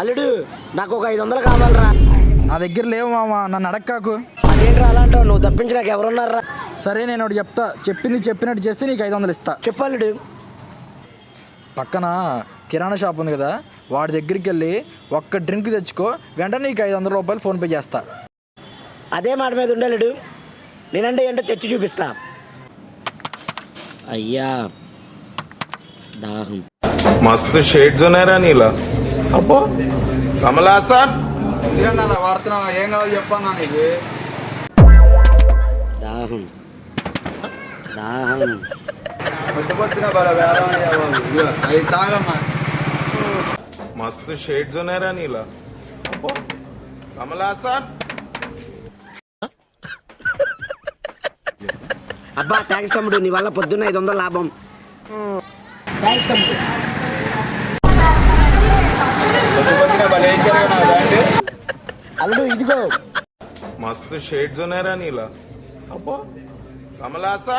అల్లుడు నాకు ఒక 500 కావాలరా. నా దగ్గర లేవు మామ, నన్ను అడక్కాకు. అదేంట్రా అలా అంటావు? నువ్వు తప్పించి నాకు ఎవరున్నారా? సరే నేను ఒకటి చెప్తా, చెప్పింది చెప్పినట్టు చేస్తే నీకు 500 ఇస్తా. చెప్పు అల్లుడు. పక్కన కిరాణా షాప్ ఉంది కదా, వాడి దగ్గరికి వెళ్ళి ఒక్క డ్రింక్ తెచ్చుకో, వెంటనే నీకు 500 రూపాయలు ఫోన్పే చేస్తా. అదే మాట మీద ఉండు అల్లుడు. నేనంటే ఏంటో తెచ్చి చూపిస్తా. అయ్యా దాహం. मस्त शेड जो नाही नीला अप्पो कमला असा వాడుతున్నావు, ఏం కావాలి చెప్పన్నా నీకు? దాహం దాహం. పొద్దు పొద్దున అది తాగన్నా. मस्त शेड जो नाही नीला अप्पो कमला असा అబ్బా థ్యాంక్స్ తమ్ముడు, నీ వల్ల పొద్దున్న 500 లాభం. థ్యాంక్స్ తమ్ముడు. పొద్దు పొద్దున అల్లుడు ఇదిగో. मस्त शेड जो नाही नीला अप्पो कमला असा